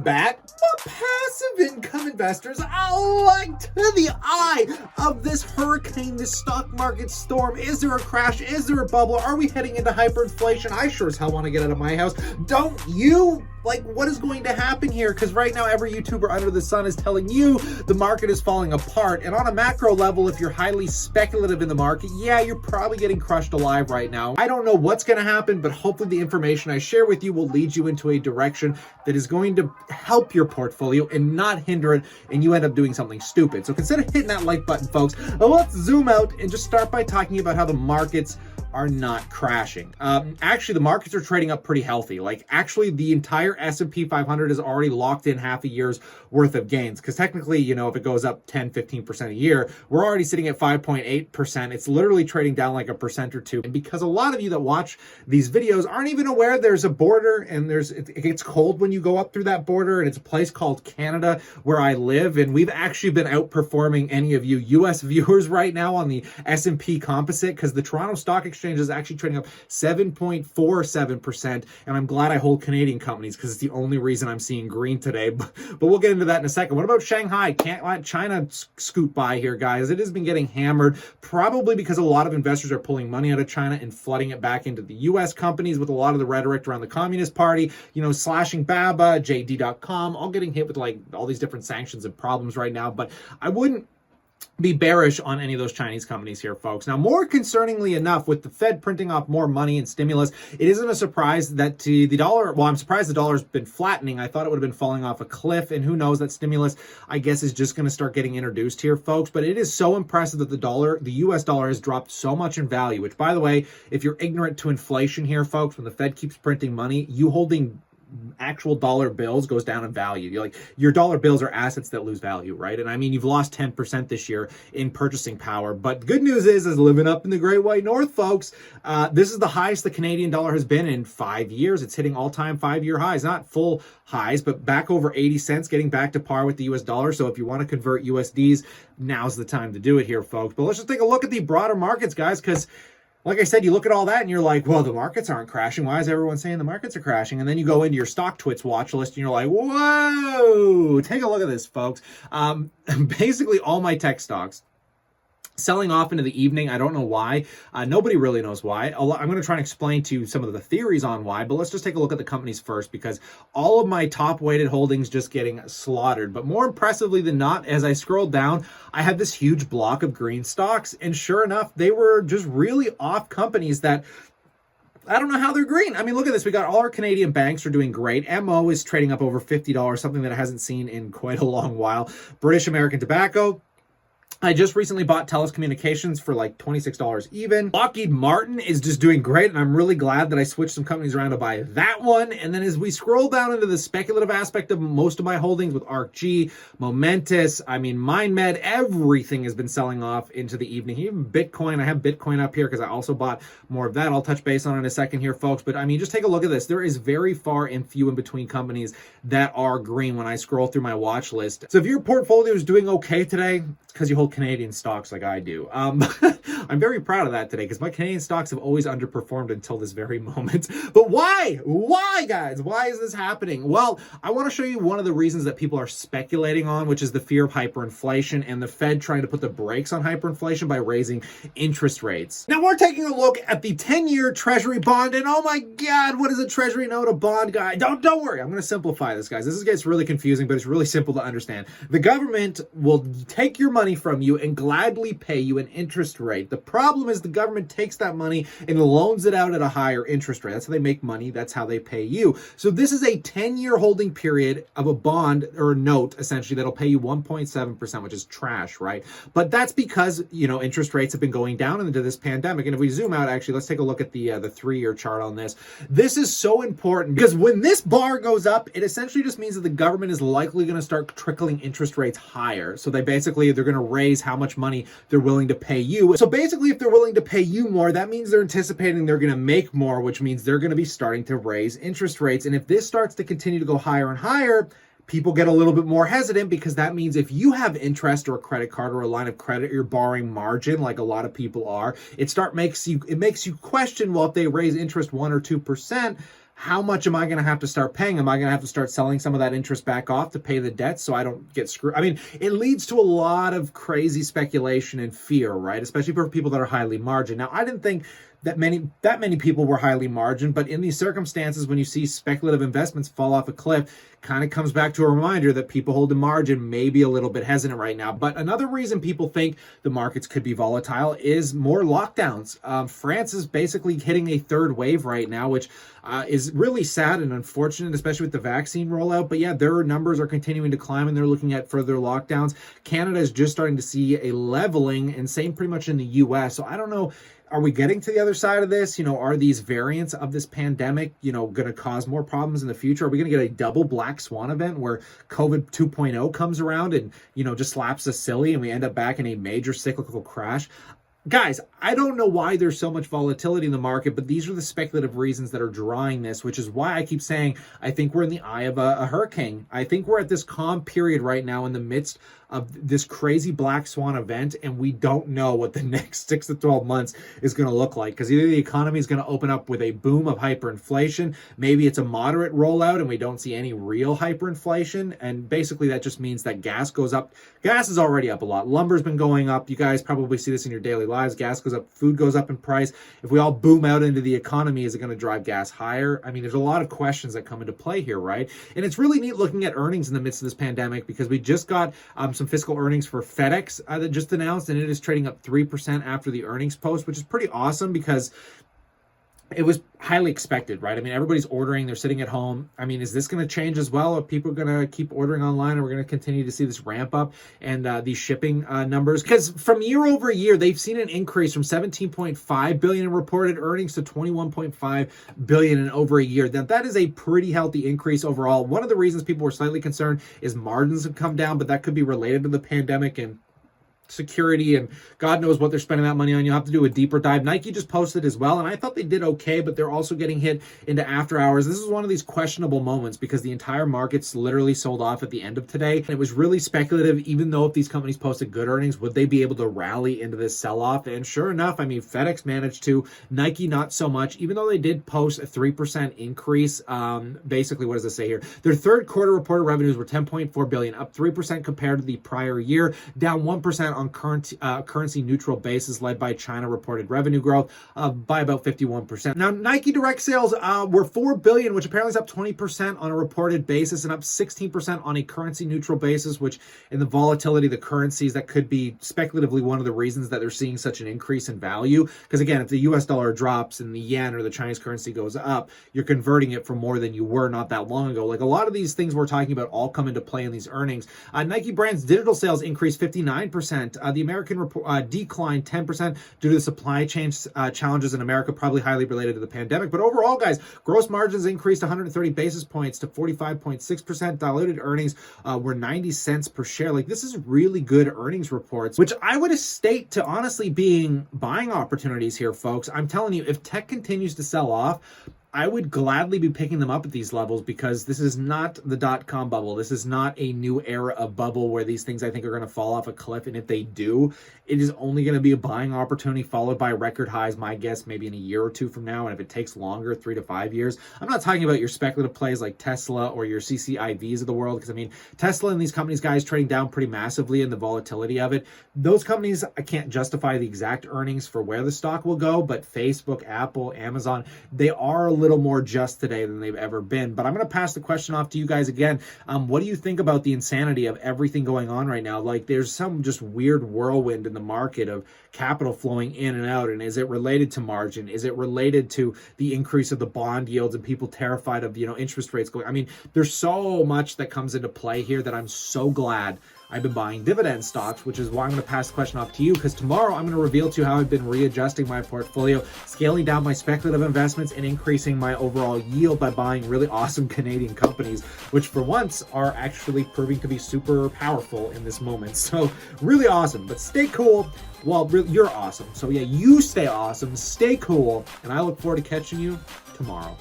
back, but passive income investors are like to the eye of this hurricane, this stock market storm. Is there a crash? Is there a bubble? Are we heading into hyperinflation? I sure as hell want to get out of my house. Don't you? Like, what is going to happen here? Because right now, every YouTuber under the sun is telling you the market is falling apart. And on a macro level, if you're highly speculative in the market, yeah, you're probably getting crushed alive right now. I don't know what's going to happen, but hopefully the information I share with you will lead you into a direction that is going to help your portfolio and not hinder it, and you end up doing something stupid. So consider hitting that like button, folks. Let's zoom out and just start by talking about how the markets are not crashing. Actually, the markets are trading up pretty healthy. Like, actually, the entire S&P 500 is already locked in half a year's worth of gains. Because technically, you know, if it goes up 10, 15% a year, we're already sitting at 5.8%. It's literally trading down like 1% or 2%. And because a lot of you that watch these videos aren't even aware there's a border, and it gets cold when you go up through that border, and it's a place called Canada where I live, and we've actually been outperforming any of you US viewers right now on the S&P composite, because the Toronto Stock Exchange is actually trading up 7.47%, and I'm glad I hold Canadian companies because it's the only reason I'm seeing green today. But we'll get into that in a second. What about Shanghai? Can't let China scoot by here, guys. It has been getting hammered, probably because a lot of investors are pulling money out of China and flooding it back into the US companies with a lot of the rhetoric around the Communist Party, you know, slashing BABA, JD.com, all getting hit with like all these different sanctions and problems right now. But I wouldn't be bearish on any of those Chinese companies here, folks. Now, more concerningly enough, with the Fed printing off more money and stimulus, it isn't a surprise that the dollar, well, I'm surprised the dollar's been flattening. I thought it would have been falling off a cliff, and who knows, that stimulus, I guess, is just going to start getting introduced here, folks. But it is so impressive that the US dollar has dropped so much in value, which, by the way, if you're ignorant to inflation here, folks, when the Fed keeps printing money, you holding actual dollar bills goes down in value. You're like, your dollar bills are assets that lose value, right? And I mean, you've lost 10% this year in purchasing power. But the good news is living up in the Great White North, folks, this is the highest the Canadian dollar has been in 5 years. It's hitting all-time 5-year highs, not full highs, but back over 80 cents, getting back to par with the US dollar. So if you want to convert USDs, now's the time to do it here, folks. But let's just take a look at the broader markets, guys, because like I said, you look at all that and you're like, well, the markets aren't crashing. Why is everyone saying the markets are crashing? And then you go into your StockTwits watch list and you're like, whoa, take a look at this, folks. Basically, all my tech stocks selling off into the evening. I don't know why. Nobody really knows why. I'm going to try and explain to you some of the theories on why, but let's just take a look at the companies first, because all of my top weighted holdings just getting slaughtered. But more impressively than not, as I scroll down, I had this huge block of green stocks, and sure enough, they were just really off companies that I don't know how they're green. I mean, look at this. We got all our Canadian banks are doing great. MO is trading up over $50, something that I hasn't seen in quite a long while. British American Tobacco, I just recently bought TELUS Communications for like $26 even. Lockheed Martin is just doing great, and I'm really glad that I switched some companies around to buy that one. And then as we scroll down into the speculative aspect of most of my holdings with ARCG, Momentus, I mean, MindMed, everything has been selling off into the evening. Even Bitcoin, I have Bitcoin up here because I also bought more of that. I'll touch base on it in a second here, folks. But I mean, just take a look at this. There is very far and few in between companies that are green when I scroll through my watch list. So if your portfolio is doing okay today, it's because you hold Canadian stocks like I do. I'm very proud of that today because my Canadian stocks have always underperformed until this very moment. But why? Why, guys? Why is this happening? Well, I want to show you one of the reasons that people are speculating on, which is the fear of hyperinflation and the Fed trying to put the brakes on hyperinflation by raising interest rates. Now, we're taking a look at the 10-year Treasury bond, and oh my God, what is a Treasury note, a bond, guy? Don't worry, I'm going to simplify this, guys. This gets really confusing, but it's really simple to understand. The government will take your money from you and gladly pay you an interest rate. The problem is the government takes that money and loans it out at a higher interest rate. That's how they make money. That's how they pay you. So this is a 10-year holding period of a bond or a note, essentially, that'll pay you 1.7%, which is trash, right? But that's because, you know, interest rates have been going down into this pandemic. And if we zoom out, actually, let's take a look at the 3-year chart on this. This is so important because when this bar goes up, it essentially just means that the government is likely going to start trickling interest rates higher. So they're going to raise how much money they're willing to pay you. So basically, if they're willing to pay you more, that means they're anticipating they're going to make more, which means they're going to be starting to raise interest rates. And if this starts to continue to go higher and higher, people get a little bit more hesitant, because that means if you have interest or a credit card or a line of credit, you're borrowing margin like a lot of people are, it makes you question, well, if they raise interest 1 or 2%, how much am I going to have to start paying? Am I going to have to start selling some of that interest back off to pay the debt so I don't get screwed? I mean, it leads to a lot of crazy speculation and fear, right? Especially for people that are highly margined. Now, I didn't think that many people were highly margined, but in these circumstances, when you see speculative investments fall off a cliff, kind of comes back to a reminder that people holding margin may be a little bit hesitant right now. But another reason people think the markets could be volatile is more lockdowns. France is basically hitting a third wave right now, which is really sad and unfortunate, especially with the vaccine rollout. But yeah, their numbers are continuing to climb and they're looking at further lockdowns. Canada is just starting to see a leveling, and same pretty much in the US. So I don't know. Are we getting to the other side of this? Are these variants of this pandemic, going to cause more problems in the future? Are we going to get a double black swan event where COVID 2.0 comes around and, just slaps us silly and we end up back in a major cyclical crash? Guys, I don't know why there's so much volatility in the market, but these are the speculative reasons that are drawing this, which is why I keep saying I think we're in the eye of a hurricane. I think we're at this calm period right now in the midst of this crazy black swan event, and we don't know what the next 6 to 12 months is going to look like, because either the economy is going to open up with a boom of hyperinflation, maybe it's a moderate rollout and we don't see any real hyperinflation, and basically that just means that gas goes up. Gas is already up a lot. Lumber's been going up. You guys probably see this in your daily lives. Gas goes up, food goes up in price. If we all boom out into the economy, is it going to drive gas higher? I mean, there's a lot of questions that come into play here, right? And it's really neat looking at earnings in the midst of this pandemic, because we just got some fiscal earnings for FedEx that just announced, and it is trading up 3% after the earnings post, which is pretty awesome because it was highly expected, right? I mean, everybody's ordering, they're sitting at home. I mean, is this going to change as well? Are people going to keep ordering online, or we're going to continue to see this ramp up and these shipping numbers? Because from year over year, they've seen an increase from 17.5 billion in reported earnings to 21.5 billion in over a year. That is a pretty healthy increase overall. One of the reasons people were slightly concerned is margins have come down, but that could be related to the pandemic and security, and God knows what they're spending that money on. You'll have to do a deeper dive. Nike just posted as well, and I thought they did okay, but they're also getting hit into after hours. This is one of these questionable moments because the entire market's literally sold off at the end of today. And it was really speculative, even though if these companies posted good earnings, would they be able to rally into this sell-off? And sure enough, I mean, FedEx managed to, Nike not so much, even though they did post a 3% increase. Basically, what does it say here? Their third quarter reported revenues were 10.4 billion, up 3% compared to the prior year, down 1% on currency neutral basis, led by China reported revenue growth by about 51%. Now, Nike direct sales were 4 billion, which apparently is up 20% on a reported basis and up 16% on a currency neutral basis, which in the volatility of the currencies, that could be speculatively one of the reasons that they're seeing such an increase in value. Because again, if the US dollar drops and the yen or the Chinese currency goes up, you're converting it for more than you were not that long ago. Like a lot of these things we're talking about all come into play in these earnings. Nike brand's digital sales increased 59%. The American declined 10% due to the supply chain challenges in America, probably highly related to the pandemic. But overall, guys, gross margins increased 130 basis points to 45.6%. Diluted earnings were 90 cents per share. Like, this is really good earnings reports, which I would state to honestly being buying opportunities here, folks. I'm telling you, if tech continues to sell off, I would gladly be picking them up at these levels, because this is not the dot-com bubble. This is not a new era of bubble where these things I think are going to fall off a cliff. And if they do, it is only going to be a buying opportunity followed by record highs, my guess, maybe in a year or two from now. And if it takes longer, 3 to 5 years, I'm not talking about your speculative plays like Tesla or your CCIVs of the world. Because I mean, Tesla and these companies, guys, trading down pretty massively in the volatility of it. Those companies, I can't justify the exact earnings for where the stock will go, but Facebook, Apple, Amazon, they are a little more just today than they've ever been. But I'm going to pass the question off to you guys again. What do you think about the insanity of everything going on right now? Like, there's some just weird whirlwind in the market of capital flowing in and out. And is it related to margin? Is it related to the increase of the bond yields and people terrified of, interest rates going? I mean, there's so much that comes into play here that I'm so glad I've been buying dividend stocks, which is why I'm going to pass the question off to you, because tomorrow I'm going to reveal to you how I've been readjusting my portfolio, scaling down my speculative investments, and increasing my overall yield by buying really awesome Canadian companies, which for once are actually proving to be super powerful in this moment. So really awesome, but stay cool. Well, you're awesome. So yeah, you stay awesome, stay cool, and I look forward to catching you tomorrow.